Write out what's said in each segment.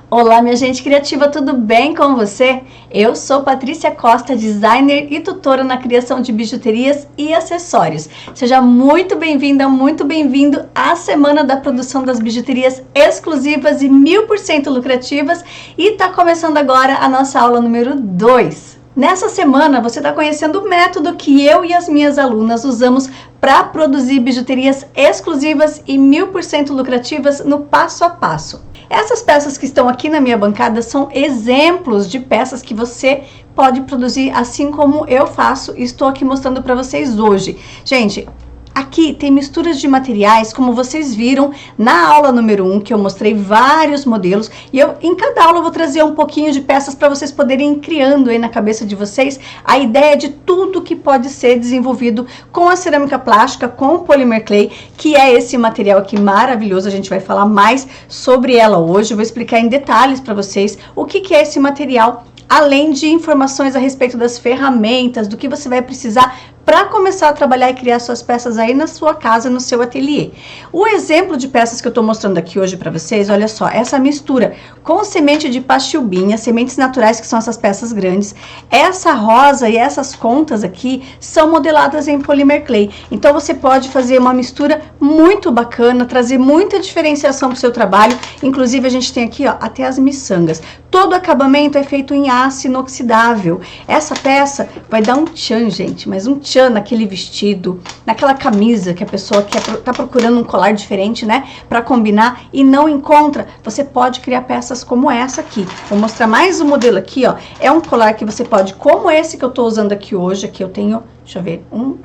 Olá, minha gente criativa, tudo bem com você? Eu sou Patrícia Costa, designer e tutora na criação de bijuterias e acessórios. Seja muito bem-vinda, muito bem-vindo à semana da produção das bijuterias exclusivas e 1000% lucrativas. E tá começando agora a nossa aula número 2. Nessa semana você está conhecendo o método que eu e as minhas alunas usamos para produzir bijuterias exclusivas e 1000% lucrativas no passo a passo. Essas peças que estão aqui na minha bancada são exemplos de peças que você pode produzir assim como eu faço e estou aqui mostrando para vocês hoje. Gente, aqui tem misturas de materiais, como vocês viram na aula número 1, que eu mostrei vários modelos, e em cada aula eu vou trazer um pouquinho de peças para vocês poderem ir criando aí na cabeça de vocês a ideia de tudo que pode ser desenvolvido com a cerâmica plástica, com o Polymer Clay, que é esse material aqui maravilhoso. A gente vai falar mais sobre ela hoje, eu vou explicar em detalhes para vocês o que é esse material, além de informações a respeito das ferramentas, do que você vai precisar para começar a trabalhar e criar suas peças aí na sua casa, no seu ateliê. O exemplo de peças que eu estou mostrando aqui hoje para vocês, olha só, essa mistura com semente de pachilbinha, sementes naturais, que são essas peças grandes, essa rosa e essas contas aqui são modeladas em Polymer Clay. Então você pode fazer uma mistura muito bacana, trazer muita diferenciação para o seu trabalho. Inclusive a gente tem aqui, ó, até as miçangas. Todo o acabamento é feito em aço inoxidável. Essa peça vai dar um tchan, gente, mas um tchan naquele vestido, naquela camisa que a pessoa tá procurando um colar diferente, né, para combinar e não encontra. Você pode criar peças como essa aqui. Vou mostrar mais um modelo aqui, ó. É um colar que você pode, como esse que eu tô usando aqui hoje. Aqui eu tenho, deixa eu ver, 1,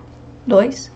2.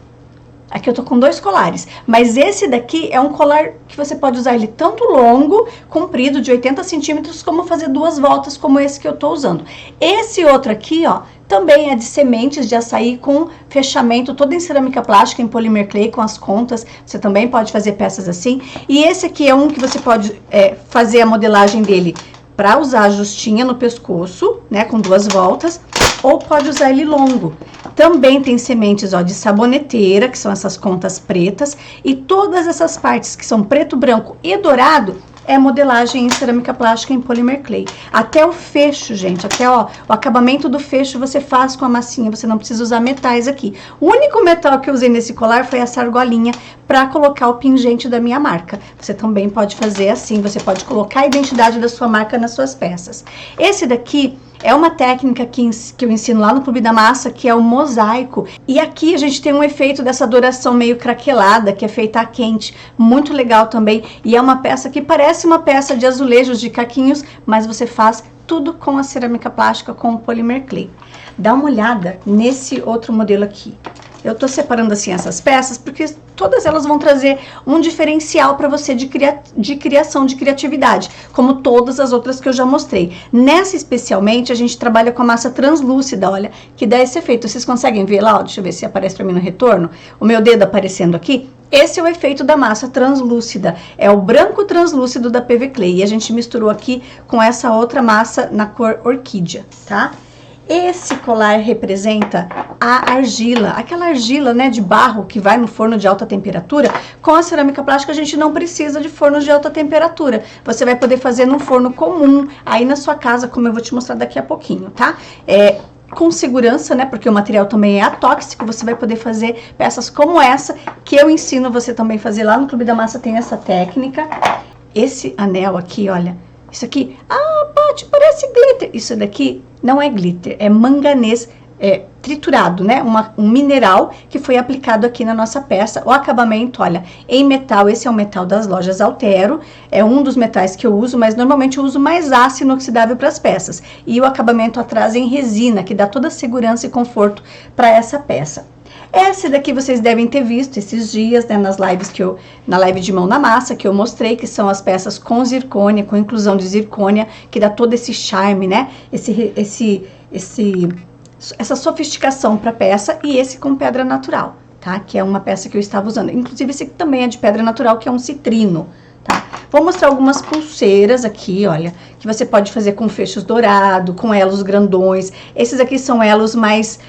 Aqui eu tô com 2 colares, mas esse daqui é um colar que você pode usar ele tanto longo, comprido, de 80 centímetros, como fazer 2 voltas, como esse que eu tô usando. Esse outro aqui, ó, também é de sementes de açaí com fechamento, todo em cerâmica plástica, em Polymer Clay, com as contas. Você também pode fazer peças assim. E esse aqui é um que você pode fazer a modelagem dele para usar a justinha no pescoço, né, com 2 voltas, ou pode usar ele longo. Também tem sementes, ó, de saboneteira, que são essas contas pretas, e todas essas partes que são preto, branco e dourado é modelagem em cerâmica plástica em Polymer Clay. Até o fecho, gente, até ó, o acabamento do fecho você faz com a massinha, você não precisa usar metais aqui. O único metal que eu usei nesse colar foi essa argolinha para colocar o pingente da minha marca. Você também pode fazer assim, você pode colocar a identidade da sua marca nas suas peças. Esse daqui é uma técnica que eu ensino lá no Clube da Massa, que é o mosaico. E aqui a gente tem um efeito dessa douração meio craquelada, que é feita a quente. Muito legal também. E é uma peça que parece uma peça de azulejos, de caquinhos, mas você faz tudo com a cerâmica plástica, com o Polymer Clay. Dá uma olhada nesse outro modelo aqui. Eu tô separando assim essas peças porque todas elas vão trazer um diferencial para você de criação, de criatividade, como todas as outras que eu já mostrei. Nessa especialmente a gente trabalha com a massa translúcida, olha, que dá esse efeito. Vocês conseguem ver lá? Ó, deixa eu ver se aparece para mim no retorno. O meu dedo aparecendo aqui. Esse é o efeito da massa translúcida, é o branco translúcido da PV Clay. E a gente misturou aqui com essa outra massa na cor orquídea, tá? Esse colar representa a argila, aquela argila, né, de barro que vai no forno de alta temperatura. Com a cerâmica plástica a gente não precisa de fornos de alta temperatura. Você vai poder fazer num forno comum, aí na sua casa, como eu vou te mostrar daqui a pouquinho, tá? Com segurança, né, porque o material também é atóxico, você vai poder fazer peças como essa, que eu ensino você também fazer lá no Clube da Massa, tem essa técnica. Esse anel aqui, olha, isso aqui, Paty, parece glitter. Isso daqui não é glitter, é manganês triturado, né? Um mineral que foi aplicado aqui na nossa peça. O acabamento, olha, em metal, esse é o metal das lojas Altero, é um dos metais que eu uso, mas normalmente eu uso mais aço inoxidável para as peças. E o acabamento atrás é em resina, que dá toda a segurança e conforto para essa peça. Essa daqui vocês devem ter visto esses dias, né, nas lives na live de mão na massa, que eu mostrei, que são as peças com zircônia, com inclusão de zircônia, que dá todo esse charme, né, essa sofisticação para a peça, e esse com pedra natural, tá, que é uma peça que eu estava usando. Inclusive esse aqui também é de pedra natural, que é um citrino, tá. Vou mostrar algumas pulseiras aqui, olha, que você pode fazer com fechos dourados, com elos grandões. Esses aqui são elos mais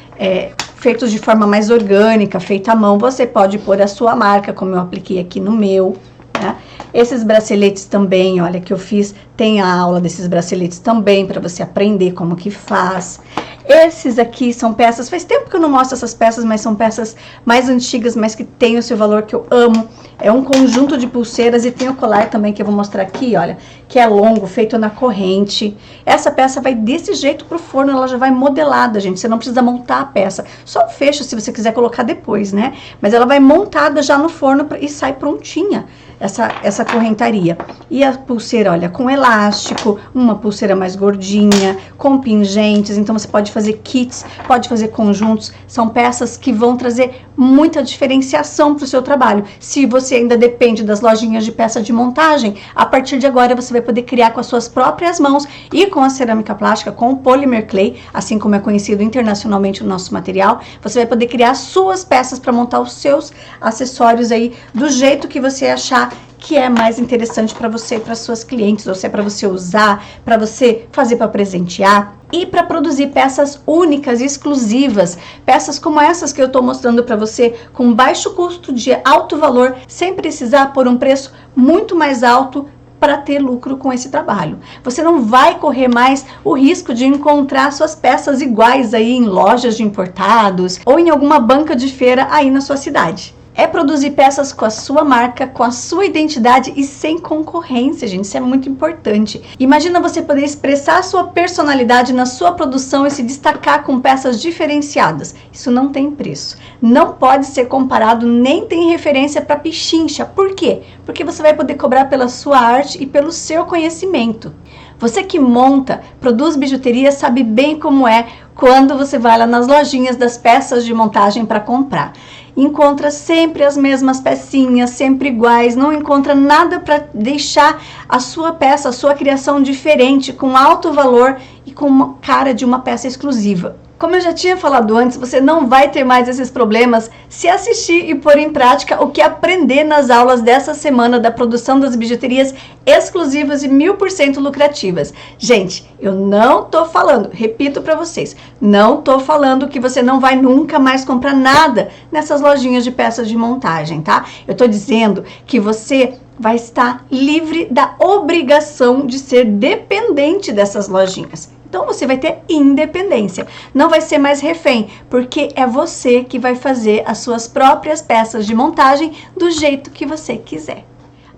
feitos de forma mais orgânica, feita à mão. Você pode pôr a sua marca, como eu apliquei aqui no meu, né? Esses braceletes também, olha, que eu fiz Tem a aula desses braceletes também para você aprender como que faz. Esses aqui são peças, faz tempo que eu não mostro essas peças, mas são peças mais antigas, mas que tem o seu valor, que eu amo. É um conjunto de pulseiras e tem o colar também que eu vou mostrar aqui, olha, que é longo, feito na corrente. Essa peça vai desse jeito pro forno, ela já vai modelada, gente, você não precisa montar a peça. Só o fecho se você quiser colocar depois, né? Mas ela vai montada já no forno e sai prontinha. Essa correntaria. E a pulseira, olha, com elástico, uma pulseira mais gordinha, com pingentes, então você pode fazer kits, pode fazer conjuntos, são peças que vão trazer muita diferenciação para o seu trabalho. Se você ainda depende das lojinhas de peça de montagem, a partir de agora você vai poder criar com as suas próprias mãos e com a cerâmica plástica, com o Polymer Clay, assim como é conhecido internacionalmente o nosso material, você vai poder criar suas peças para montar os seus acessórios aí do jeito que você achar que é mais interessante para você e para suas clientes, ou se é para você usar, para você fazer para presentear e para produzir peças únicas e exclusivas, peças como essas que eu estou mostrando para você, com baixo custo, de alto valor, sem precisar pôr um preço muito mais alto para ter lucro com esse trabalho. Você não vai correr mais o risco de encontrar suas peças iguais aí em lojas de importados ou em alguma banca de feira aí na sua cidade. É produzir peças com a sua marca, com a sua identidade e sem concorrência, gente. Isso é muito importante. Imagina você poder expressar a sua personalidade na sua produção e se destacar com peças diferenciadas. Isso não tem preço. Não pode ser comparado, nem tem referência para pichincha. Por quê? Porque você vai poder cobrar pela sua arte e pelo seu conhecimento. Você que monta, produz bijuteria, sabe bem como é quando você vai lá nas lojinhas das peças de montagem para comprar. Encontra sempre as mesmas pecinhas, sempre iguais, não encontra nada para deixar a sua peça, a sua criação diferente, com alto valor e com uma cara de uma peça exclusiva. Como eu já tinha falado antes, você não vai ter mais esses problemas se assistir e pôr em prática o que aprender nas aulas dessa semana da produção das bijuterias exclusivas e 1000% lucrativas. Gente, eu não tô falando, repito para vocês, não tô falando que você não vai nunca mais comprar nada nessas lojinhas de peças de montagem, tá? Eu tô dizendo que você vai estar livre da obrigação de ser dependente dessas lojinhas. Então você vai ter independência, não vai ser mais refém, porque é você que vai fazer as suas próprias peças de montagem do jeito que você quiser.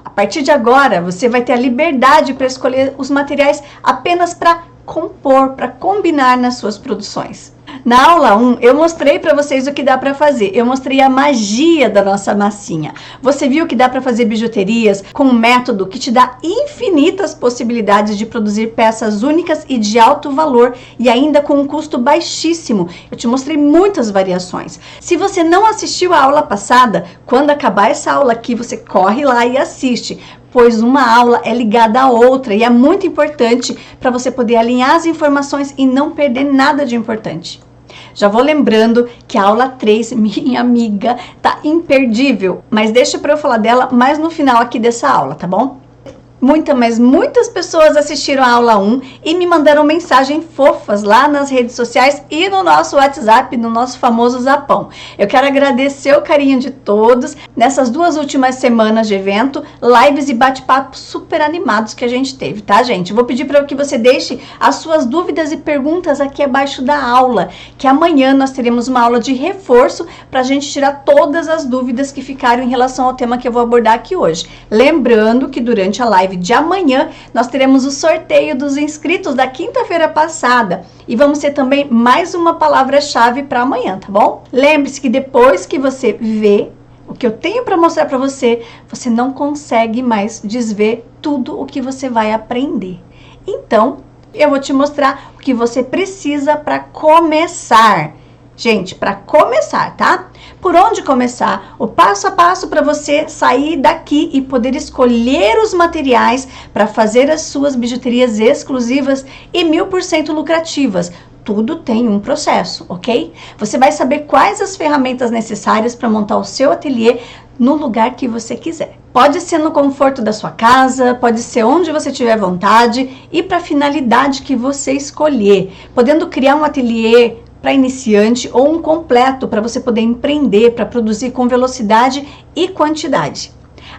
A partir de agora, você vai ter a liberdade para escolher os materiais apenas para compor, para combinar nas suas produções. Na aula 1, eu mostrei para vocês o que dá para fazer. Eu mostrei a magia da nossa massinha. Você viu que dá para fazer bijuterias com um método que te dá infinitas possibilidades de produzir peças únicas e de alto valor e ainda com um custo baixíssimo. Eu te mostrei muitas variações. Se você não assistiu a aula passada, quando acabar essa aula aqui, você corre lá e assiste, pois uma aula é ligada à outra e é muito importante para você poder alinhar as informações e não perder nada de importante. Já vou lembrando que a aula 3, minha amiga, tá imperdível, mas deixa para eu falar dela mais no final aqui dessa aula, tá bom? Muitas pessoas assistiram a aula 1 e me mandaram mensagens fofas lá nas redes sociais e no nosso WhatsApp, no nosso famoso Zapão. Eu quero agradecer o carinho de todos nessas 2 últimas semanas de evento, lives e bate-papos super animados que a gente teve, tá, gente? Vou pedir para que você deixe as suas dúvidas e perguntas aqui abaixo da aula, que amanhã nós teremos uma aula de reforço para a gente tirar todas as dúvidas que ficaram em relação ao tema que eu vou abordar aqui hoje. Lembrando que durante a live de amanhã nós teremos o sorteio dos inscritos da quinta-feira passada e vamos ter também mais uma palavra-chave para amanhã, tá bom? Lembre-se que depois que você vê o que eu tenho para mostrar para você, você não consegue mais desver tudo o que você vai aprender. Então, eu vou te mostrar o que você precisa para começar. Gente, para começar, tá? Por onde começar? O passo a passo para você sair daqui e poder escolher os materiais para fazer as suas bijuterias exclusivas e 1000% lucrativas. Tudo tem um processo, ok? Você vai saber quais as ferramentas necessárias para montar o seu ateliê no lugar que você quiser. Pode ser no conforto da sua casa, pode ser onde você tiver vontade e para a finalidade que você escolher, podendo criar um ateliê para iniciante ou um completo para você poder empreender, para produzir com velocidade e quantidade.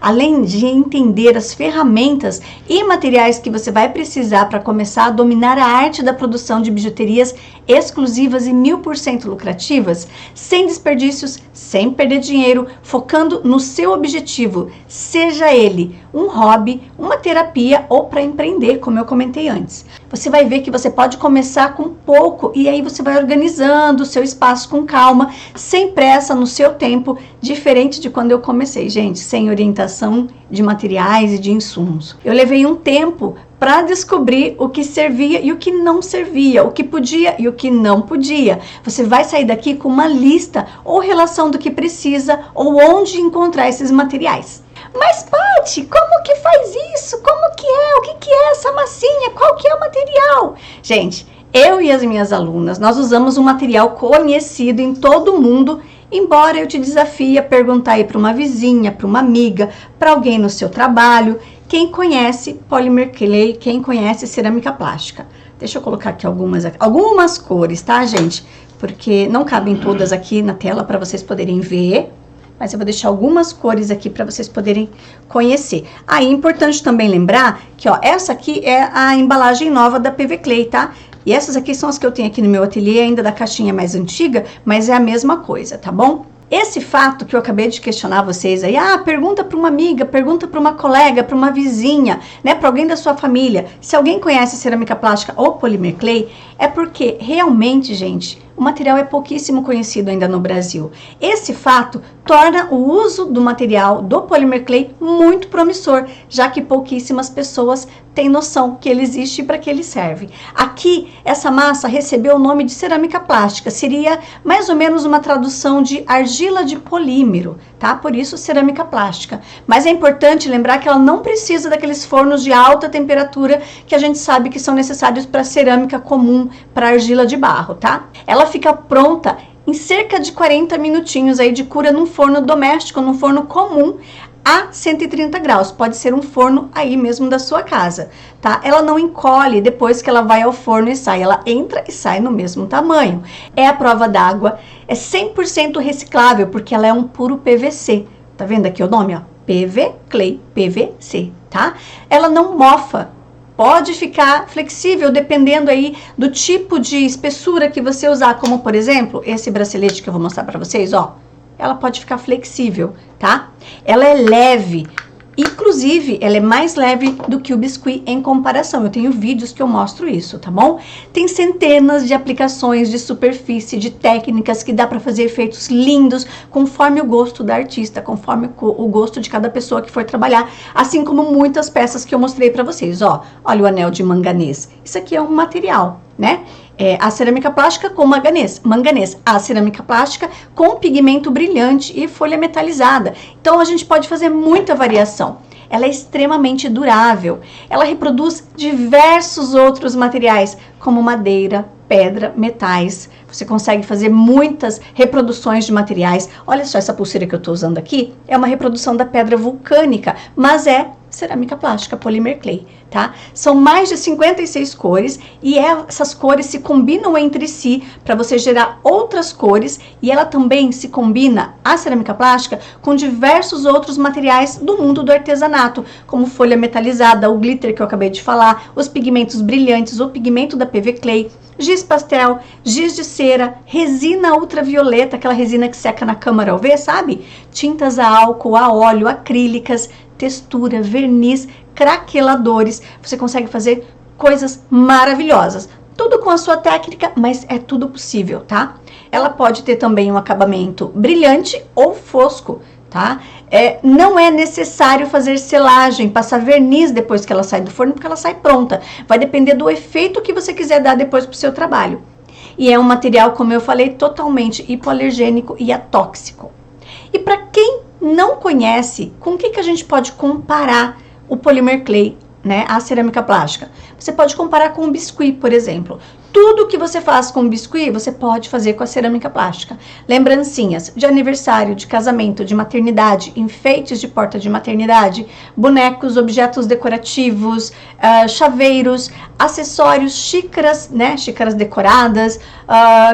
além de entender as ferramentas e materiais que você vai precisar para começar a dominar a arte da produção de bijuterias exclusivas e 1000% lucrativas, sem desperdícios, sem perder dinheiro, focando no seu objetivo, seja ele um hobby, uma terapia ou para empreender, como eu comentei antes. Você vai ver que você pode começar com pouco e aí você vai organizando o seu espaço com calma, sem pressa, no seu tempo, diferente de quando eu comecei, gente, sem orientação de materiais e de insumos. Eu levei um tempo para descobrir o que servia e o que não servia, o que podia e o que não podia. Você vai sair daqui com uma lista ou relação do que precisa ou onde encontrar esses materiais. Mas, Paty, como que faz isso? Como que é? O que é essa massinha? Qual que é o material? Gente, eu e as minhas alunas, nós usamos um material conhecido em todo o mundo, embora eu te desafie a perguntar aí para uma vizinha, para uma amiga, para alguém no seu trabalho, quem conhece Polymer Clay, quem conhece cerâmica plástica. Deixa eu colocar aqui algumas cores, tá, gente? Porque não cabem todas aqui na tela para vocês poderem ver. Mas eu vou deixar algumas cores aqui para vocês poderem conhecer. Aí, é importante também lembrar que, ó, essa aqui é a embalagem nova da PV Clay, tá? E essas aqui são as que eu tenho aqui no meu ateliê, ainda da caixinha mais antiga, mas é a mesma coisa, tá bom? Esse fato que eu acabei de questionar vocês aí, pergunta para uma amiga, pergunta para uma colega, para uma vizinha, né, para alguém da sua família, se alguém conhece cerâmica plástica ou Polymer Clay, é porque realmente, gente, o material é pouquíssimo conhecido ainda no Brasil. Esse fato torna o uso do material do Polymer Clay muito promissor, já que pouquíssimas pessoas têm noção que ele existe e para que ele serve. Aqui, essa massa recebeu o nome de cerâmica plástica, seria mais ou menos uma tradução de argila de polímero, tá? Por isso, cerâmica plástica. Mas é importante lembrar que ela não precisa daqueles fornos de alta temperatura que a gente sabe que são necessários para cerâmica comum, para argila de barro, tá? Ela fica pronta em cerca de 40 minutinhos aí de cura num forno doméstico, num forno comum, a 130 graus. Pode ser um forno aí mesmo da sua casa, tá? Ela não encolhe depois que ela vai ao forno e sai. Ela entra e sai no mesmo tamanho. É a prova d'água. É 100% reciclável, porque ela é um puro PVC. Tá vendo aqui o nome, ó? PV Clay, PVC, tá? Ela não mofa. Pode ficar flexível dependendo aí do tipo de espessura que você usar, como por exemplo, esse bracelete que eu vou mostrar para vocês, ó. Ela pode ficar flexível, tá? Ela é leve, inclusive ela é mais leve do que o biscuit em comparação. Eu tenho vídeos que eu mostro isso, tá bom? Tem centenas de aplicações de superfície, de técnicas que dá para fazer efeitos lindos, conforme o gosto da artista, conforme o gosto de cada pessoa que for trabalhar, assim como muitas peças que eu mostrei para vocês, ó. Olha o anel de manganês. Isso aqui é um material, né? A cerâmica plástica com manganês, a cerâmica plástica com pigmento brilhante e folha metalizada. Então a gente pode fazer muita variação. Ela é extremamente durável. Ela reproduz diversos outros materiais, como madeira, pedra, metais. Você consegue fazer muitas reproduções de materiais. Olha só essa pulseira que eu estou usando aqui. É uma reprodução da pedra vulcânica, mas é cerâmica plástica, Polymer Clay, tá? São mais de 56 cores e essas cores se combinam entre si para você gerar outras cores, e ela também se combina, a cerâmica plástica, com diversos outros materiais do mundo do artesanato, como folha metalizada, o glitter que eu acabei de falar, os pigmentos brilhantes, o pigmento da PV Clay, giz pastel, giz de cera, resina ultravioleta, aquela resina que seca na câmara UV, sabe? Tintas a álcool, a óleo, acrílicas, textura, verniz, craqueladores. Você consegue fazer coisas maravilhosas. Tudo com a sua técnica, mas é tudo possível, tá? Ela pode ter também um acabamento brilhante ou fosco, tá? Não é necessário fazer selagem, passar verniz depois que ela sai do forno, porque ela sai pronta. Vai depender do efeito que você quiser dar depois pro seu trabalho. E é um material, como eu falei, totalmente hipoalergênico e atóxico. E para quem não conhece, com o que a gente pode comparar o Polymer Clay, né, a cerâmica plástica? Você pode comparar com o biscuit, por exemplo. Tudo que você faz com o biscuit, você pode fazer com a cerâmica plástica. Lembrancinhas de aniversário, de casamento, de maternidade, enfeites de porta de maternidade, bonecos, objetos decorativos, chaveiros, acessórios, xícaras, né, xícaras decoradas,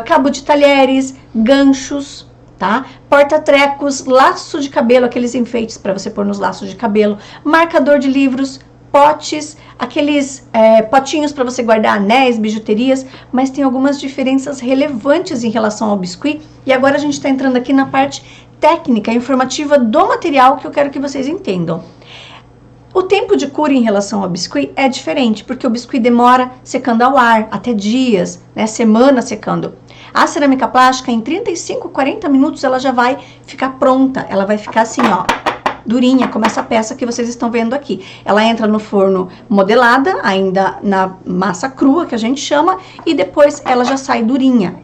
cabo de talheres, ganchos, tá? Porta-trecos, laço de cabelo, aqueles enfeites para você pôr nos laços de cabelo, marcador de livros, potes, aqueles potinhos para você guardar anéis, bijuterias, mas tem algumas diferenças relevantes em relação ao biscuit. E agora a gente está entrando aqui na parte técnica, informativa do material que eu quero que vocês entendam. O tempo de cura em relação ao biscuit é diferente, porque o biscuit demora secando ao ar, até dias, né, semanas secando. A cerâmica plástica, em 35, 40 minutos, ela já vai ficar pronta. Ela vai ficar assim, ó, durinha, como essa peça que vocês estão vendo aqui. Ela entra no forno modelada, ainda na massa crua, que a gente chama, e depois ela já sai durinha.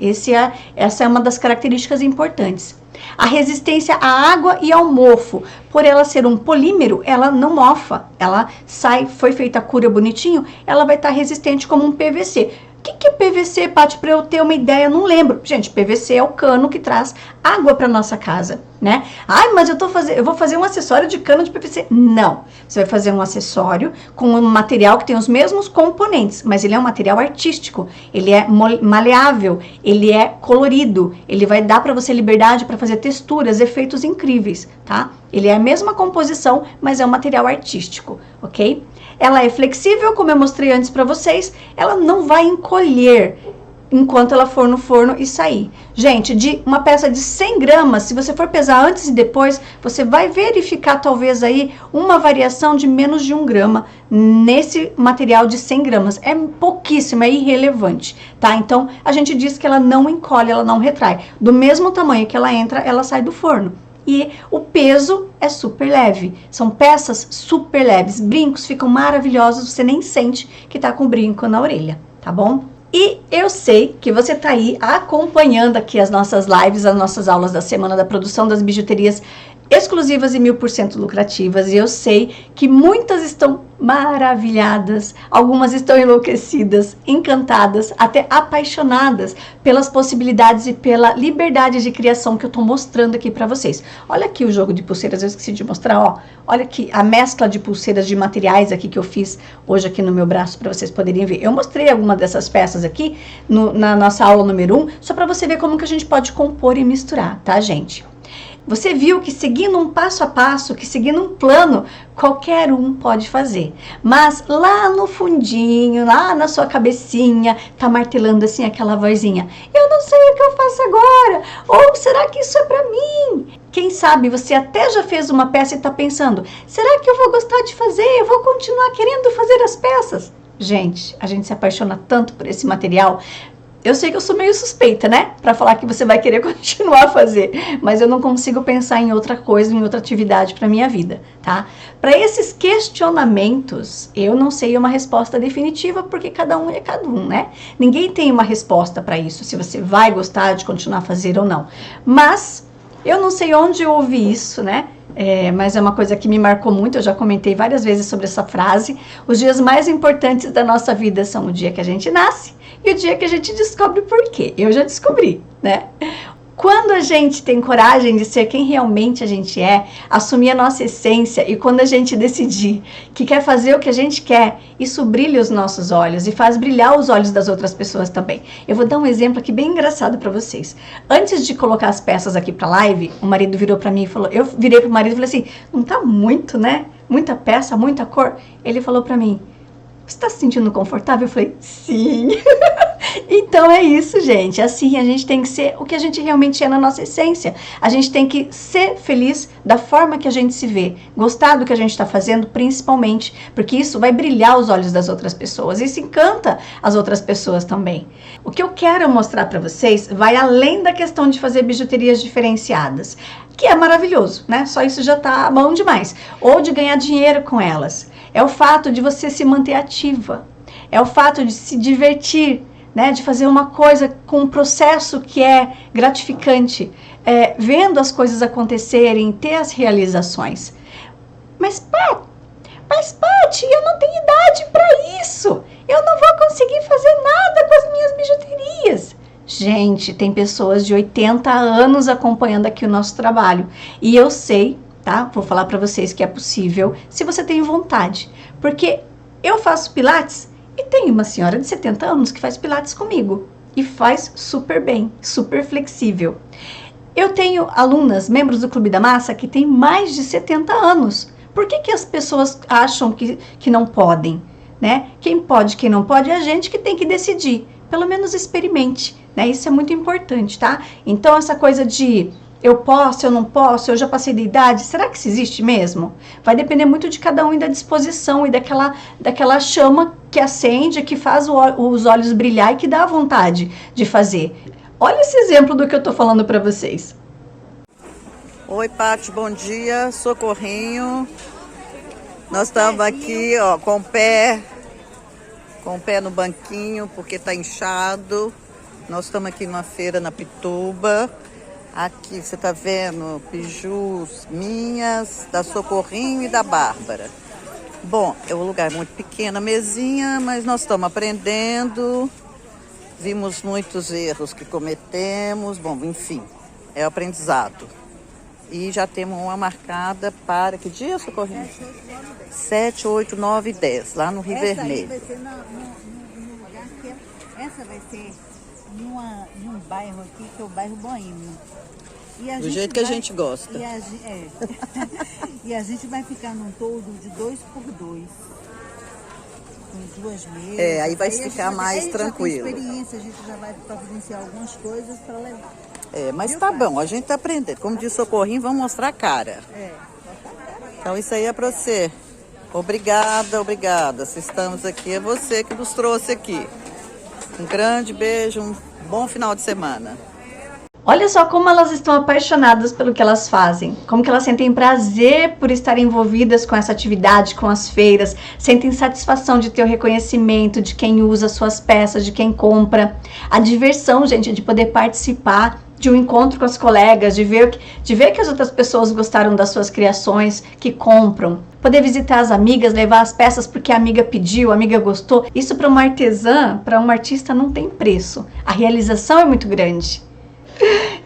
Essa é uma das características importantes. A resistência à água e ao mofo. Por ela ser um polímero, ela não mofa. Ela sai, foi feita a cura bonitinho, ela vai estar resistente como um PVC. O que é PVC, Paty? Para eu ter uma ideia, não lembro. Gente, PVC é o cano que traz água para nossa casa, né? Ai, mas eu vou fazer um acessório de cano de PVC. Não. Você vai fazer um acessório com um material que tem os mesmos componentes, mas ele é um material artístico. Ele é maleável, ele é colorido, ele vai dar para você liberdade para fazer texturas, efeitos incríveis, tá? Ele é a mesma composição, mas é um material artístico, ok? Ela é flexível, como eu mostrei antes para vocês, ela não vai encolher enquanto ela for no forno e sair. Gente, de uma peça de 100 gramas, se você for pesar antes e depois, você vai verificar talvez aí uma variação de menos de 1 grama nesse material de 100 gramas. É pouquíssimo, é irrelevante, tá? Então, a gente diz que ela não encolhe, ela não retrai. Do mesmo tamanho que ela entra, ela sai do forno. E o peso é super leve, são peças super leves, brincos ficam maravilhosos, você nem sente que tá com brinco na orelha, tá bom? E eu sei que você tá aí acompanhando aqui as nossas lives, as nossas aulas da semana da produção das bijuterias exclusivas e 1000% lucrativas, e eu sei que muitas estão maravilhadas, algumas estão enlouquecidas, encantadas, até apaixonadas pelas possibilidades e pela liberdade de criação que eu tô mostrando aqui para vocês. Olha aqui o jogo de pulseiras, eu esqueci de mostrar, ó. Olha aqui a mescla de pulseiras de materiais aqui que eu fiz hoje aqui no meu braço para vocês poderem ver. Eu mostrei alguma dessas peças aqui na nossa aula número 1, só para você ver como que a gente pode compor e misturar, tá, gente? Você viu que seguindo um passo a passo, que seguindo um plano, qualquer um pode fazer. Mas lá no fundinho, lá na sua cabecinha, tá martelando assim aquela vozinha. Eu não sei o que eu faço agora. Ou será que isso é pra mim? Quem sabe você até já fez uma peça e tá pensando, será que eu vou gostar de fazer? Eu vou continuar querendo fazer as peças? Gente, a gente se apaixona tanto por esse material. Eu sei que eu sou meio suspeita, né? Pra falar que você vai querer continuar a fazer. Mas eu não consigo pensar em outra coisa, em outra atividade pra minha vida, tá? Pra esses questionamentos, eu não sei uma resposta definitiva, porque cada um é cada um, né? Ninguém tem uma resposta pra isso, se você vai gostar de continuar a fazer ou não. Mas eu não sei onde eu ouvi isso, né? Mas é uma coisa que me marcou muito, eu já comentei várias vezes sobre essa frase. Os dias mais importantes da nossa vida são o dia que a gente nasce e o dia que a gente descobre o porquê. Eu já descobri, né? Quando a gente tem coragem de ser quem realmente a gente é, assumir a nossa essência, e quando a gente decidir que quer fazer o que a gente quer, isso brilha os nossos olhos e faz brilhar os olhos das outras pessoas também. Eu vou dar um exemplo aqui bem engraçado para vocês. Antes de colocar as peças aqui para live, o marido virou para mim e falou, eu virei pro marido e falei assim, não tá muito, né? Muita peça, muita cor. Ele falou para mim, você tá se sentindo confortável? Eu falei, sim. Então é isso, gente. Assim, a gente tem que ser o que a gente realmente é na nossa essência. A gente tem que ser feliz da forma que a gente se vê. Gostar do que a gente está fazendo, principalmente. Porque isso vai brilhar os olhos das outras pessoas. Isso encanta as outras pessoas também. O que eu quero mostrar para vocês vai além da questão de fazer bijuterias diferenciadas. Que é maravilhoso, né? Só isso já tá bom demais. Ou de ganhar dinheiro com elas. É o fato de você se manter ativa. É o fato de se divertir, né, de fazer uma coisa com um processo que é gratificante, vendo as coisas acontecerem, ter as realizações. Mas Paty, eu não tenho idade para isso. Eu não vou conseguir fazer nada com as minhas bijuterias. Gente, tem pessoas de 80 anos acompanhando aqui o nosso trabalho. E eu sei, tá? Vou falar para vocês que é possível, se você tem vontade. Porque eu faço pilates e tem uma senhora de 70 anos que faz pilates comigo. E faz super bem, super flexível. Eu tenho alunas, membros do Clube da Massa, que têm mais de 70 anos. Por que as pessoas acham que não podem? Né? Quem pode, quem não pode, é a gente que tem que decidir. Pelo menos experimente, né? Isso é muito importante, tá? Então, essa coisa de eu posso, eu não posso, eu já passei da idade, será que isso existe mesmo? Vai depender muito de cada um e da disposição e daquela chama que acende, que faz os olhos brilhar e que dá vontade de fazer. Olha esse exemplo do que eu tô falando para vocês. Oi, Paty, bom dia, Socorrinho. Nós estamos aqui, ó, com o pé no banquinho, porque tá inchado. Nós estamos aqui numa feira na Pituba. Aqui, você tá vendo, bijus minhas, da Socorrinho e da Bárbara. Bom, é um lugar muito pequeno, a mesinha, mas nós estamos aprendendo. Vimos muitos erros que cometemos. Bom, enfim, é aprendizado. E já temos uma marcada para... Que dia, Socorrinho? 7, 8, 9 e 10, lá no Rio Vermelho. Vai ser no lugar que essa vai ser em um bairro aqui, que é o bairro Boêmio. Do jeito que a gente gosta. E a gente vai ficar num todo de 2 por 2. Com 2 mesas. Aí vai ficar mais tranquilo. Já tem experiência, a gente já vai providenciar algumas coisas para levar. Mas tá bom, a gente tá aprendendo. Como disse Socorrinho, vamos mostrar a cara. Então isso aí é pra você. Obrigada. Se estamos aqui, é você que nos trouxe aqui. Um grande beijo, um bom final de semana. Olha só como elas estão apaixonadas pelo que elas fazem, como que elas sentem prazer por estarem envolvidas com essa atividade, com as feiras, sentem satisfação de ter o reconhecimento de quem usa suas peças, de quem compra, a diversão, gente, de poder participar de um encontro com as colegas, de ver que as outras pessoas gostaram das suas criações, que compram, poder visitar as amigas, levar as peças porque a amiga pediu, a amiga gostou. Isso para uma artesã, para uma artista não tem preço, a realização é muito grande.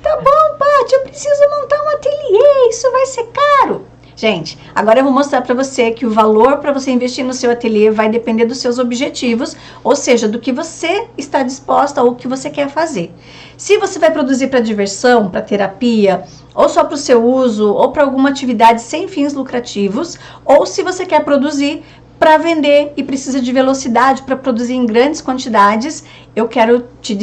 Tá bom, Paty, eu preciso montar um ateliê, isso vai ser caro. Gente, agora eu vou mostrar para você que o valor para você investir no seu ateliê vai depender dos seus objetivos, ou seja, do que você está disposta ou o que você quer fazer. Se você vai produzir para diversão, para terapia, ou só para o seu uso, ou para alguma atividade sem fins lucrativos, ou se você quer produzir para vender e precisa de velocidade para produzir em grandes quantidades, eu quero te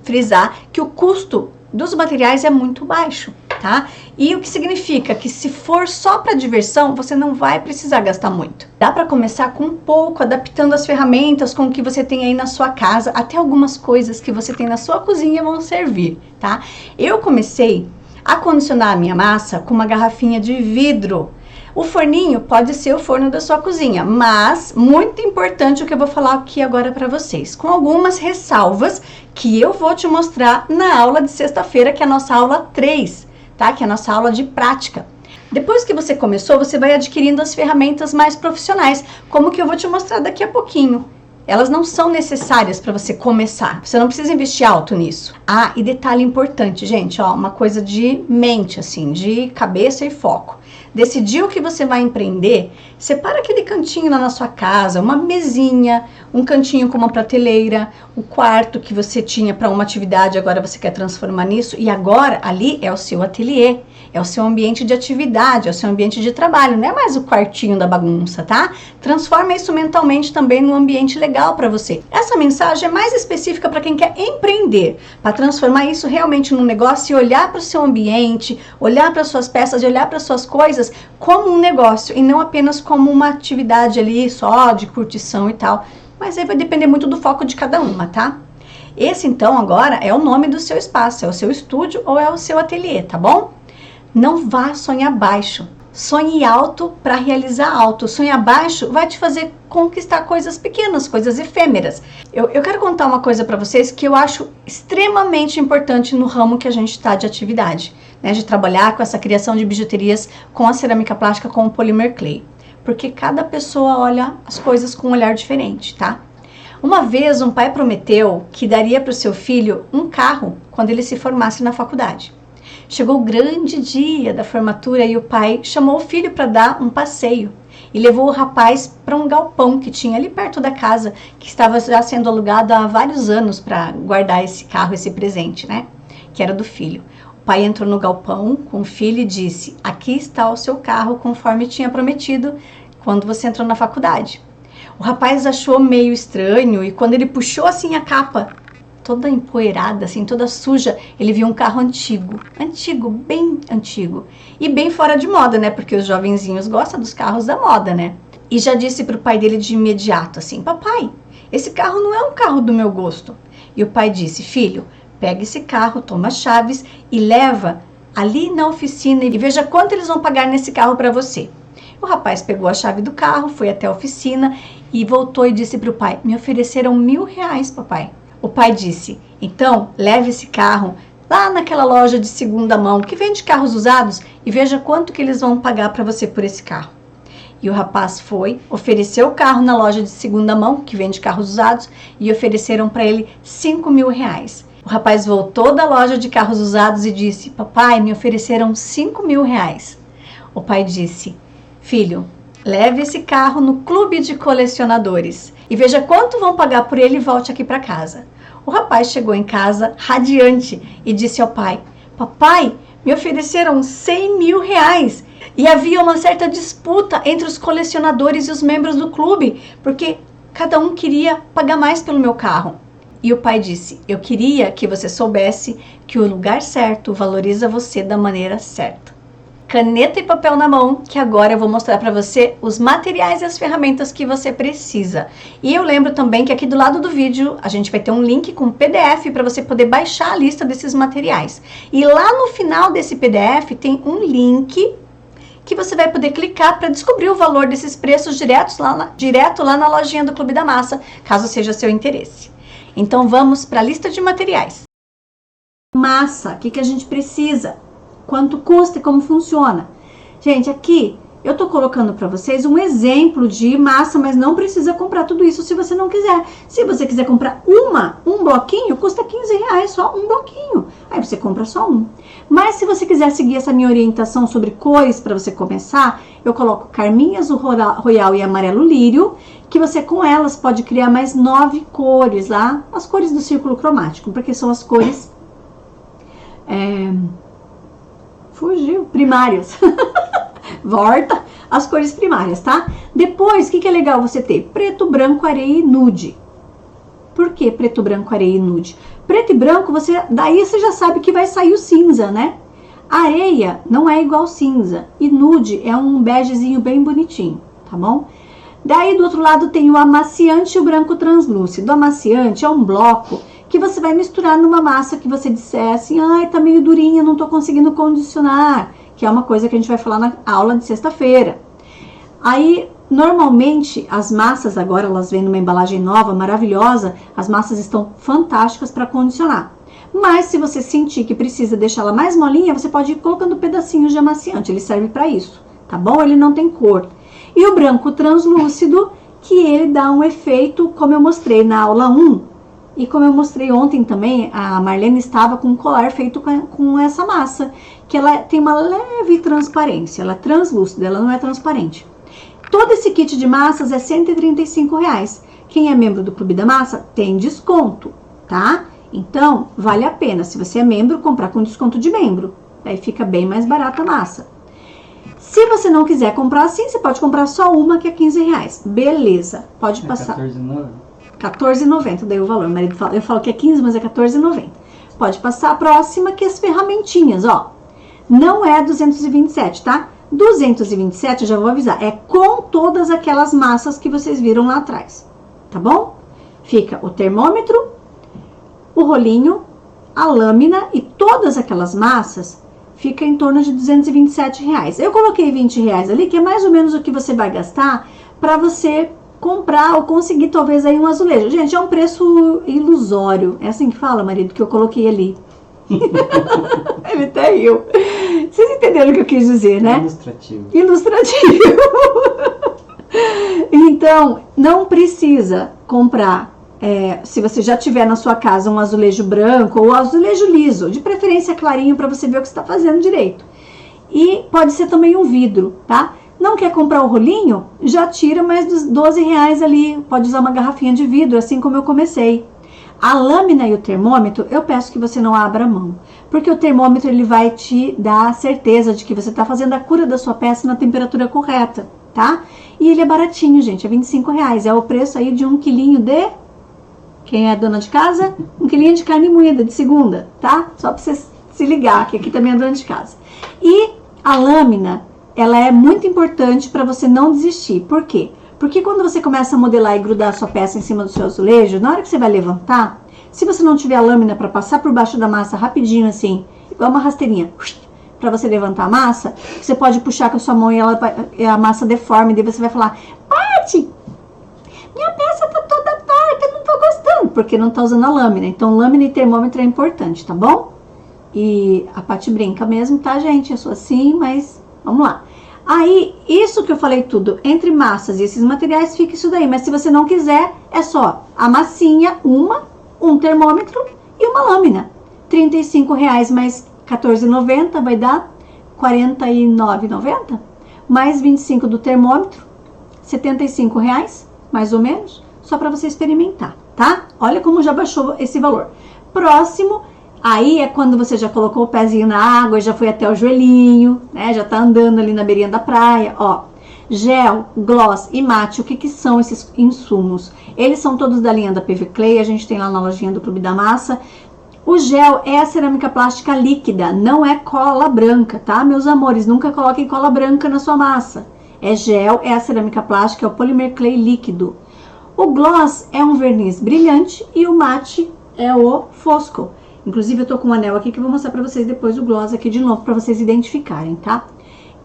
frisar que o custo dos materiais é muito baixo, tá? E o que significa que se for só para diversão, você não vai precisar gastar muito. Dá para começar com um pouco, adaptando as ferramentas com o que você tem aí na sua casa, até algumas coisas que você tem na sua cozinha vão servir, tá? Eu comecei a condicionar a minha massa com uma garrafinha de vidro. O forninho pode ser o forno da sua cozinha, mas muito importante o que eu vou falar aqui agora para vocês, com algumas ressalvas que eu vou te mostrar na aula de sexta-feira, que é a nossa aula 3, tá? Que é a nossa aula de prática. Depois que você começou, você vai adquirindo as ferramentas mais profissionais, como que eu vou te mostrar daqui a pouquinho. Elas não são necessárias para você começar. Você não precisa investir alto nisso. Ah, e detalhe importante, gente, ó, uma coisa de mente, assim, de cabeça e foco. Decidiu que você vai empreender, separa aquele cantinho lá na sua casa, uma mesinha, um cantinho com uma prateleira, o quarto que você tinha para uma atividade, agora você quer transformar nisso, e agora ali é o seu ateliê, é o seu ambiente de atividade, é o seu ambiente de trabalho, não é mais o quartinho da bagunça, tá? Transforma isso mentalmente também num ambiente legal para você. Essa mensagem é mais específica para quem quer empreender, para transformar isso realmente num negócio e olhar para o seu ambiente, olhar para suas peças e olhar para suas coisas como um negócio e não apenas como uma atividade ali só de curtição e tal. Mas aí vai depender muito do foco de cada uma, tá? Esse então agora é o nome do seu espaço, é o seu estúdio ou é o seu ateliê, tá bom? Não vá sonhar baixo. Sonhe alto para realizar alto. Sonhar baixo vai te fazer conquistar coisas pequenas, coisas efêmeras. Eu quero contar uma coisa para vocês que eu acho extremamente importante no ramo que a gente está de atividade, né? De trabalhar com essa criação de bijuterias com a cerâmica plástica com o polymer clay. Porque cada pessoa olha as coisas com um olhar diferente, tá? Uma vez um pai prometeu que daria para o seu filho um carro quando ele se formasse na faculdade. Chegou o grande dia da formatura e o pai chamou o filho para dar um passeio e levou o rapaz para um galpão que tinha ali perto da casa, que estava já sendo alugado há vários anos para guardar esse carro, esse presente, né? Que era do filho. O pai entrou no galpão com o filho e disse: aqui está o seu carro, conforme tinha prometido quando você entrou na faculdade. O rapaz achou meio estranho e quando ele puxou assim a capa, toda empoeirada, assim, toda suja, ele viu um carro antigo, bem antigo. E bem fora de moda, né? Porque os jovenzinhos gostam dos carros da moda, né? E já disse pro pai dele de imediato assim: papai, esse carro não é um carro do meu gosto. E o pai disse: filho, pega esse carro, toma as chaves e leva ali na oficina e veja quanto eles vão pagar nesse carro para você. O rapaz pegou a chave do carro, foi até a oficina e voltou e disse para o pai: me ofereceram R$1.000, papai. O pai disse: então leve esse carro lá naquela loja de segunda mão que vende carros usados e veja quanto que eles vão pagar para você por esse carro. E o rapaz foi, ofereceu o carro na loja de segunda mão que vende carros usados e ofereceram para ele R$5.000. O rapaz voltou da loja de carros usados e disse: papai, me ofereceram R$5.000. O pai disse: filho, leve esse carro no clube de colecionadores e veja quanto vão pagar por ele e volte aqui para casa. O rapaz chegou em casa radiante e disse ao pai: papai, me ofereceram R$100.000. E havia uma certa disputa entre os colecionadores e os membros do clube, porque cada um queria pagar mais pelo meu carro. E o pai disse: eu queria que você soubesse que o lugar certo valoriza você da maneira certa. Caneta e papel na mão, que agora eu vou mostrar para você os materiais e as ferramentas que você precisa. E eu lembro também que aqui do lado do vídeo a gente vai ter um link com PDF para você poder baixar a lista desses materiais. E lá no final desse PDF tem um link que você vai poder clicar para descobrir o valor desses preços direto lá na lojinha do Clube da Massa, caso seja seu interesse. Então vamos para a lista de materiais. Massa, o que a gente precisa? Quanto custa e como funciona? Gente, aqui eu tô colocando para vocês um exemplo de massa, mas não precisa comprar tudo isso se você não quiser. Se você quiser comprar um bloquinho, custa R$15, só um bloquinho. Aí você compra só um. Mas se você quiser seguir essa minha orientação sobre cores para você começar, eu coloco carmim, azul royal e amarelo lírio, que você com elas pode criar mais 9 cores lá, as cores do círculo cromático, porque são as cores primárias. Volta as cores primárias, tá? Depois, o que é legal você ter? Preto, branco, areia e nude. Por que preto, branco, areia e nude? Preto e branco, daí você já sabe que vai sair o cinza, né? Areia não é igual cinza. E nude é um begezinho bem bonitinho, tá bom? Daí do outro lado tem o amaciante e o branco translúcido. O amaciante é um bloco que você vai misturar numa massa que você disser assim: ai, tá meio durinha, não tô conseguindo condicionar. Que é uma coisa que a gente vai falar na aula de sexta-feira. Aí, normalmente, as massas agora, elas vêm numa embalagem nova, maravilhosa, as massas estão fantásticas para condicionar. Mas, se você sentir que precisa deixá-la mais molinha, você pode ir colocando pedacinhos de amaciante, ele serve para isso, tá bom? Ele não tem cor. E o branco translúcido, que ele dá um efeito, como eu mostrei na aula 1, e como eu mostrei ontem também, a Marlene estava com um colar feito com essa massa, que ela tem uma leve transparência, ela é translúcida, ela não é transparente. Todo esse kit de massas é R$135. Quem é membro do Clube da Massa tem desconto, tá? Então, vale a pena, se você é membro, comprar com desconto de membro. Daí fica bem mais barata a massa. Se você não quiser comprar assim, você pode comprar só uma, que é R$15. Beleza, pode passar. R$14,90, daí o valor. O marido fala, eu falo que é 15, mas é R$14,90. Pode passar a próxima, que é as ferramentinhas, ó. Não é 227, tá? 227, eu já vou avisar, é com todas aquelas massas que vocês viram lá atrás, tá bom? Fica o termômetro, o rolinho, a lâmina e todas aquelas massas fica em torno de R$227. Eu coloquei R$20 ali, que é mais ou menos o que você vai gastar para você comprar ou conseguir talvez aí um azulejo. Gente, é um preço ilusório. É assim que fala, marido, que eu coloquei ali. Ele até riu. Vocês entenderam o que eu quis dizer, né? Ilustrativo. Então, não precisa comprar, se você já tiver na sua casa um azulejo branco ou azulejo liso, de preferência clarinho, para você ver o que você está fazendo direito. E pode ser também um vidro, tá? Não quer comprar o rolinho? Já tira mais dos R$12 ali. Pode usar uma garrafinha de vidro, assim como eu comecei. A lâmina e o termômetro, eu peço que você não abra a mão, porque o termômetro ele vai te dar a certeza de que você está fazendo a cura da sua peça na temperatura correta, tá? E ele é baratinho, gente, é R$25. É o preço aí de 1 quilinho de... Quem é dona de casa? 1 quilinho de carne moída, de segunda, tá? Só para você se ligar, que aqui também é dona de casa. E a lâmina, ela é muito importante para você não desistir. Por quê? Porque quando você começa a modelar e grudar a sua peça em cima do seu azulejo, na hora que você vai levantar, se você não tiver a lâmina para passar por baixo da massa rapidinho assim, igual uma rasteirinha, para você levantar a massa, você pode puxar com a sua mão e a massa deforma, e daí você vai falar: Paty, minha peça tá toda torta, eu não tô gostando, porque não tá usando a lâmina. Então, lâmina e termômetro é importante, tá bom? E a Paty brinca mesmo, tá, gente? Eu sou assim, mas vamos lá. Aí, isso que eu falei tudo, entre massas e esses materiais, fica isso daí. Mas se você não quiser, é só a massinha, um termômetro e uma lâmina. R$35 mais R$14,90 vai dar R$49,90. Mais 25 do termômetro, R$75, mais ou menos, só para você experimentar, tá? Olha como já baixou esse valor. Próximo... Aí é quando você já colocou o pezinho na água, já foi até o joelhinho, né? Já tá andando ali na beirinha da praia, ó. Gel, gloss e mate, o que que são esses insumos? Eles são todos da linha da PV Clay, a gente tem lá na lojinha do Clube da Massa. O gel é a cerâmica plástica líquida, não é cola branca, tá, meus amores? Nunca coloquem cola branca na sua massa. É gel, é a cerâmica plástica, é o Polymer Clay líquido. O gloss é um verniz brilhante e o mate é o fosco. Inclusive, eu tô com um anel aqui que eu vou mostrar pra vocês depois o gloss aqui de novo, pra vocês identificarem, tá?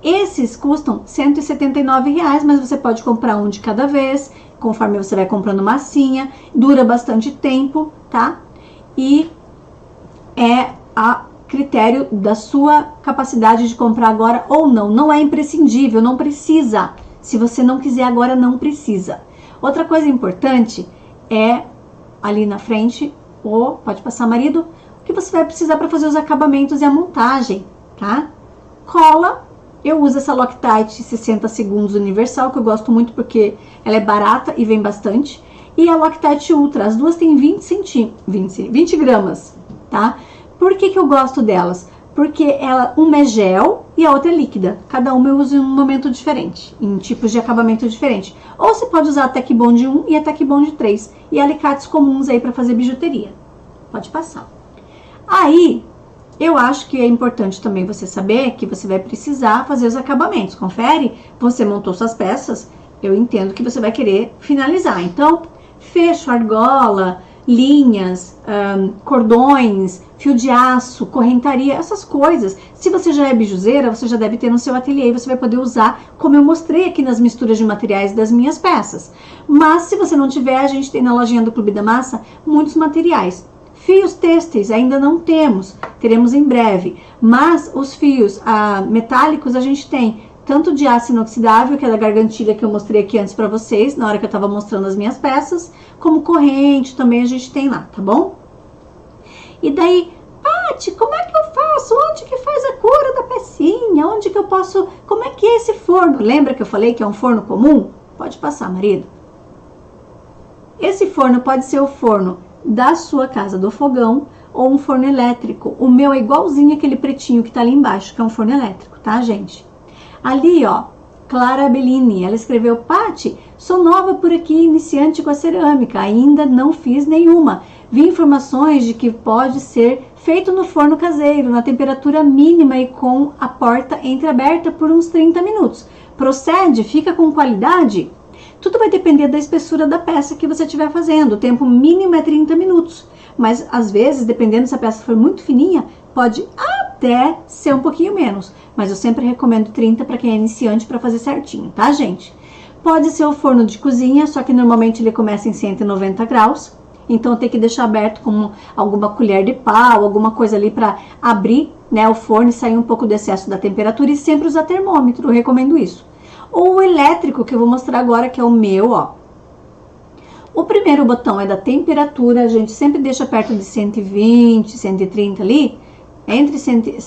Esses custam R$179, mas você pode comprar um de cada vez, conforme você vai comprando massinha, dura bastante tempo, tá? E é a critério da sua capacidade de comprar agora ou não. Não é imprescindível, não precisa. Se você não quiser agora, não precisa. Outra coisa importante é, ali na frente, pode passar, marido, que você vai precisar para fazer os acabamentos e a montagem, tá? Cola, eu uso essa Loctite 60 segundos universal, que eu gosto muito porque ela é barata e vem bastante. E a Loctite Ultra, as duas têm 20 gramas, tá? Por que que eu gosto delas? Porque uma é gel e a outra é líquida. Cada uma eu uso em um momento diferente, em tipos de acabamento diferente. Ou você pode usar a Tec Bond 1 e a Tec Bond 3 e alicates comuns aí para fazer bijuteria. Pode passar. Aí, eu acho que é importante também você saber que você vai precisar fazer os acabamentos. Confere? Você montou suas peças, eu entendo que você vai querer finalizar. Então, fecho, argola, linhas, cordões, fio de aço, correntaria, essas coisas. Se você já é bijuzeira, você já deve ter no seu ateliê e você vai poder usar, como eu mostrei aqui nas misturas de materiais das minhas peças. Mas, se você não tiver, a gente tem na lojinha do Clube da Massa muitos materiais. Fios têxteis ainda não temos, teremos em breve, mas os fios metálicos a gente tem, tanto de aço inoxidável, que é da Gargantilha que eu mostrei aqui antes para vocês, na hora que eu estava mostrando as minhas peças, como corrente também a gente tem lá, tá bom? E daí, Paty, como é que eu faço? Onde que faz a cura da pecinha? Onde que eu posso... Como é que é esse forno? Lembra que eu falei que é um forno comum? Pode passar, marido. Esse forno pode ser o forno da sua casa do fogão ou um forno elétrico. O meu é igualzinho aquele pretinho que tá ali embaixo, que é um forno elétrico, tá, gente? Ali, ó, Clara Bellini, ela escreveu: Paty, sou nova por aqui, iniciante com a cerâmica, ainda não fiz nenhuma. Vi informações de que pode ser feito no forno caseiro, na temperatura mínima e com a porta entreaberta por uns 30 minutos. Procede? Fica com qualidade? Tudo vai depender da espessura da peça que você estiver fazendo. O tempo mínimo é 30 minutos. Mas, às vezes, dependendo se a peça for muito fininha, pode até ser um pouquinho menos. Mas eu sempre recomendo 30 para quem é iniciante para fazer certinho, tá, gente? Pode ser o forno de cozinha, só que normalmente ele começa em 190 graus. Então, tem que deixar aberto com alguma colher de pau, alguma coisa ali para abrir, né, o forno e sair um pouco do excesso da temperatura. E sempre usar termômetro, eu recomendo isso. Ou o elétrico, que eu vou mostrar agora, que é o meu, ó. O primeiro botão é da temperatura, a gente sempre deixa perto de 120, 130 ali,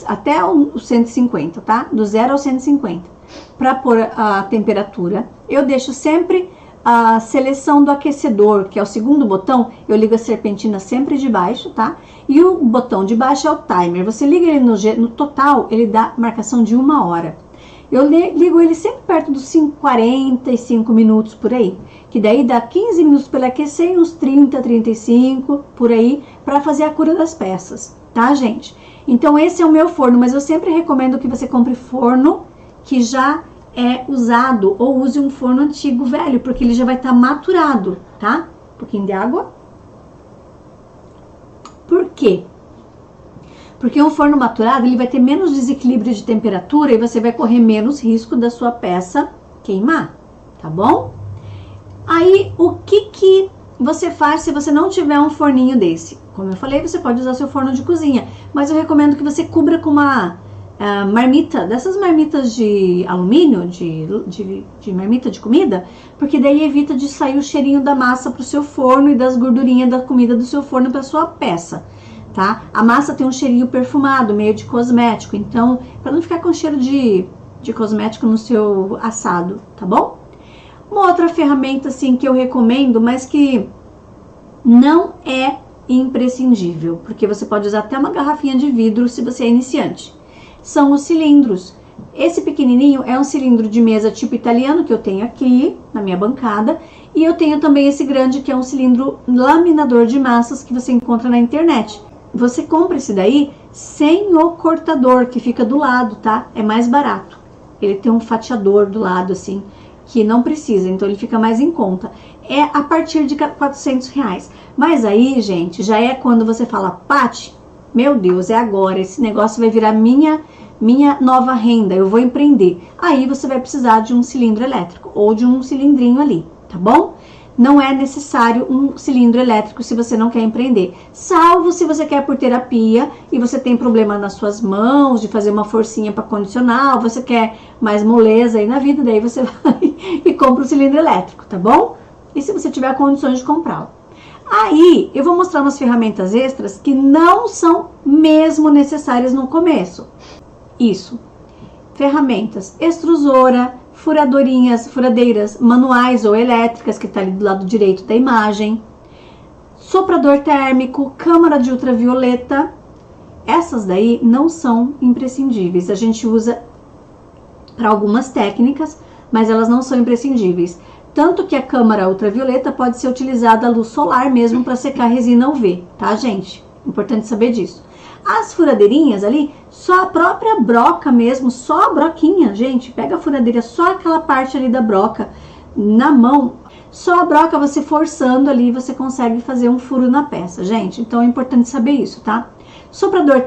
até o 150, tá? Do 0 ao 150. Para pôr a temperatura, eu deixo sempre a seleção do aquecedor, que é o segundo botão, eu ligo a serpentina sempre de baixo, tá? E o botão de baixo é o timer. Você liga ele no total, ele dá marcação de 1 hora. Eu ligo ele sempre perto dos 45 minutos por aí, que daí dá 15 minutos para ele aquecer e uns 30, 35 por aí, para fazer a cura das peças, tá, gente? Então esse é o meu forno, mas eu sempre recomendo que você compre forno que já é usado, ou use um forno antigo, velho, porque ele já vai estar maturado, tá? Um pouquinho de água. Por quê? Porque um forno maturado, ele vai ter menos desequilíbrio de temperatura e você vai correr menos risco da sua peça queimar, tá bom? Aí, o que você faz se você não tiver um forninho desse? Como eu falei, você pode usar seu forno de cozinha, mas eu recomendo que você cubra com uma marmita, dessas marmitas de alumínio, de marmita de comida, porque daí evita de sair o cheirinho da massa pro seu forno e das gordurinhas da comida do seu forno para sua peça, tá? A massa tem um cheirinho perfumado, meio de cosmético, então, para não ficar com cheiro de cosmético no seu assado, tá bom? Uma outra ferramenta, assim, que eu recomendo, mas que não é imprescindível, porque você pode usar até uma garrafinha de vidro se você é iniciante, são os cilindros. Esse pequenininho é um cilindro de mesa tipo italiano que eu tenho aqui na minha bancada, e eu tenho também esse grande que é um cilindro laminador de massas que você encontra na internet. Você compra esse daí sem o cortador que fica do lado, tá? É mais barato. Ele tem um fatiador do lado assim, que não precisa, então ele fica mais em conta. É a partir de R$400. Mas aí, gente, já é quando você fala, Paty, meu Deus, é agora, esse negócio vai virar minha nova renda, eu vou empreender. Aí você vai precisar de um cilindro elétrico ou de um cilindrinho ali, tá bom? Não é necessário um cilindro elétrico se você não quer empreender, salvo se você quer por terapia e você tem problema nas suas mãos, de fazer uma forcinha para condicionar, ou você quer mais moleza aí na vida, daí você vai e compra o cilindro elétrico, tá bom? E se você tiver condições de comprá-lo. Aí, eu vou mostrar umas ferramentas extras que não são mesmo necessárias no começo. Isso. Ferramentas extrusora, furadeiras manuais ou elétricas, que está ali do lado direito da imagem. Soprador térmico, câmara de ultravioleta. Essas daí não são imprescindíveis. A gente usa para algumas técnicas, mas elas não são imprescindíveis. Tanto que a câmara ultravioleta pode ser utilizada a luz solar mesmo para secar resina UV, tá, gente? Importante saber disso. As furadeirinhas ali, só a própria broca mesmo, só a broquinha, gente. Pega a furadeira, só aquela parte ali da broca na mão. Só a broca, você forçando ali, você consegue fazer um furo na peça, gente. Então é importante saber isso, tá? Soprador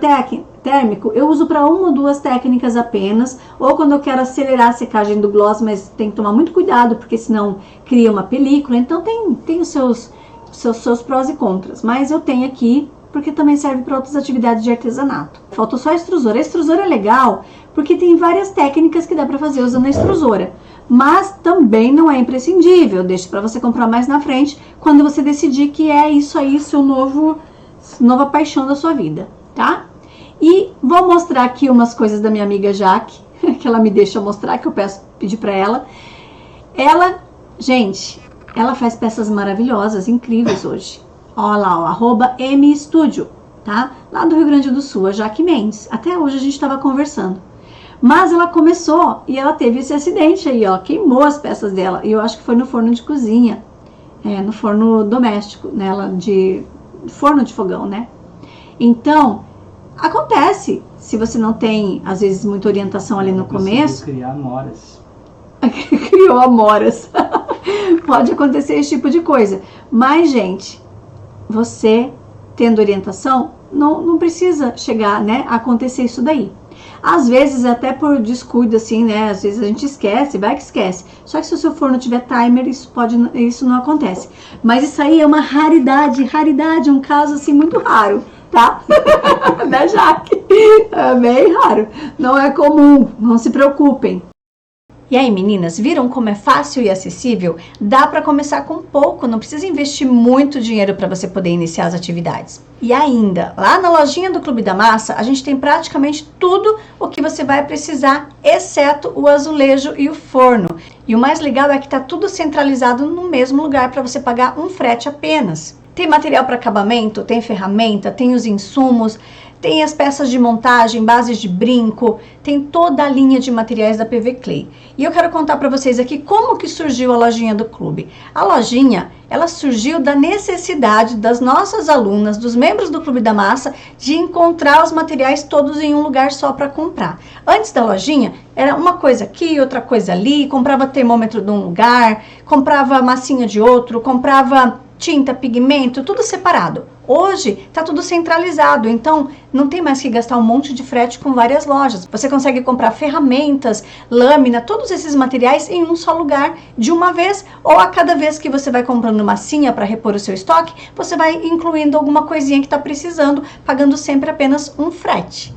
térmico, eu uso para uma ou duas técnicas apenas, ou quando eu quero acelerar a secagem do gloss, mas tem que tomar muito cuidado, porque senão cria uma película. Então tem os seus prós e contras, mas eu tenho aqui, porque também serve para outras atividades de artesanato. Faltou só a extrusora. A extrusora é legal, porque tem várias técnicas que dá para fazer usando a extrusora, mas também não é imprescindível. Deixa para você comprar mais na frente, quando você decidir que é isso aí, seu nova paixão da sua vida, tá? E vou mostrar aqui umas coisas da minha amiga Jaque, que ela me deixa mostrar, que eu pedi pra ela. Ela, gente, ela faz peças maravilhosas, incríveis hoje. Ó lá, ó, @mstudio, tá? Lá do Rio Grande do Sul, a Jaque Mendes. Até hoje a gente tava conversando. Mas ela começou e ela teve esse acidente aí, ó, queimou as peças dela. E eu acho que foi no forno de cozinha, no forno doméstico, nela de forno de fogão, né? Então, acontece, se você não tem, às vezes, muita orientação ali no começo. Criar amoras. Criou amoras. Pode acontecer esse tipo de coisa. Mas, gente, você tendo orientação, não precisa chegar, né, a acontecer isso daí. Às vezes, até por descuido, assim, né? Às vezes a gente esquece, vai que esquece. Só que se o seu forno tiver timer, isso não acontece. Mas isso aí é uma raridade, um caso, assim, muito raro, tá? Né, Jaque? É bem raro. Não é comum, não se preocupem. E aí, meninas, viram como é fácil e acessível? Dá para começar com pouco, não precisa investir muito dinheiro para você poder iniciar as atividades. E ainda, lá na lojinha do Clube da Massa, a gente tem praticamente tudo o que você vai precisar, exceto o azulejo e o forno. E o mais legal é que está tudo centralizado no mesmo lugar para você pagar um frete apenas. Tem material para acabamento, tem ferramenta, tem os insumos, tem as peças de montagem, bases de brinco, tem toda a linha de materiais da PV Clay. E eu quero contar para vocês aqui como que surgiu a lojinha do clube. A lojinha, ela surgiu da necessidade das nossas alunas, dos membros do Clube da Massa, de encontrar os materiais todos em um lugar só para comprar. Antes da lojinha, era uma coisa aqui, outra coisa ali, comprava termômetro de um lugar, comprava massinha de outro, comprava tinta, pigmento, tudo separado. Hoje está tudo centralizado, então não tem mais que gastar um monte de frete com várias lojas. Você consegue comprar ferramentas, lâmina, todos esses materiais em um só lugar de uma vez, ou a cada vez que você vai comprando massinha para repor o seu estoque, você vai incluindo alguma coisinha que está precisando, pagando sempre apenas um frete.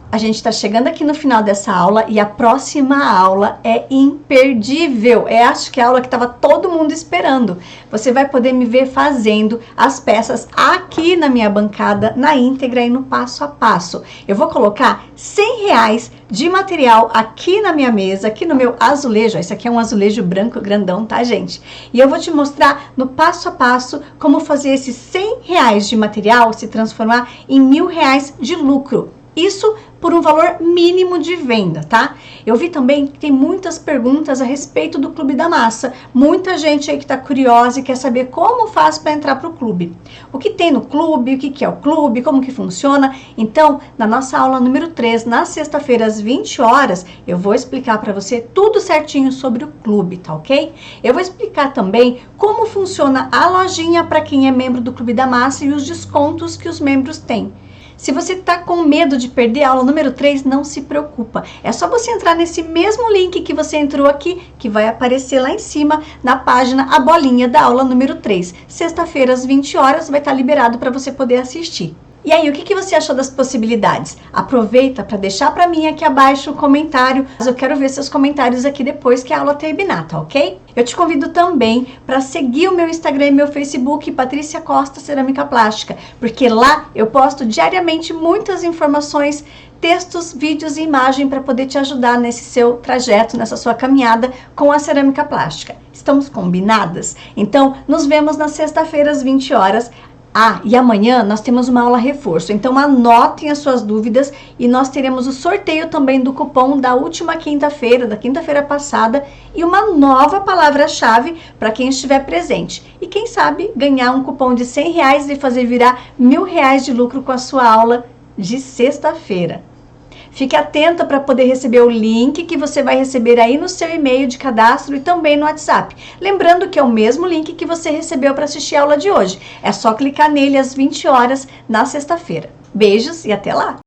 A gente está chegando aqui no final dessa aula e a próxima aula é imperdível. Acho que é a aula que estava todo mundo esperando. Você vai poder me ver fazendo as peças aqui na minha bancada, na íntegra e no passo a passo. Eu vou colocar R$100 de material aqui na minha mesa, aqui no meu azulejo. Esse aqui é um azulejo branco grandão, tá, gente? E eu vou te mostrar no passo a passo como fazer esses R$100 de material se transformar em R$1.000 de lucro. Isso por um valor mínimo de venda, tá? Eu vi também que tem muitas perguntas a respeito do Clube da Massa. Muita gente aí que tá curiosa e quer saber como faz para entrar pro clube. O que tem no clube, o que é o clube, como que funciona. Então, na nossa aula número 3, na sexta-feira às 20 horas, eu vou explicar para você tudo certinho sobre o clube, tá ok? Eu vou explicar também como funciona a lojinha para quem é membro do Clube da Massa e os descontos que os membros têm. Se você está com medo de perder a aula número 3, não se preocupa. É só você entrar nesse mesmo link que você entrou aqui, que vai aparecer lá em cima na página, a bolinha da aula número 3. Sexta-feira, às 20 horas, vai estar liberado para você poder assistir. E aí, o que você achou das possibilidades? Aproveita para deixar para mim aqui abaixo o comentário. Eu quero ver seus comentários aqui depois que a aula terminar, tá ok? Eu te convido também para seguir o meu Instagram e meu Facebook, Patrícia Costa Cerâmica Plástica, porque lá eu posto diariamente muitas informações, textos, vídeos e imagem para poder te ajudar nesse seu trajeto, nessa sua caminhada com a cerâmica plástica. Estamos combinadas? Então, nos vemos na sexta-feira às 20 horas. E amanhã nós temos uma aula reforço, então anotem as suas dúvidas e nós teremos o sorteio também do cupom da última quinta-feira, da quinta-feira passada, e uma nova palavra-chave para quem estiver presente. E quem sabe ganhar um cupom de R$100 e fazer virar R$1.000 de lucro com a sua aula de sexta-feira. Fique atenta para poder receber o link que você vai receber aí no seu e-mail de cadastro e também no WhatsApp. Lembrando que é o mesmo link que você recebeu para assistir a aula de hoje. É só clicar nele às 20 horas na sexta-feira. Beijos e até lá!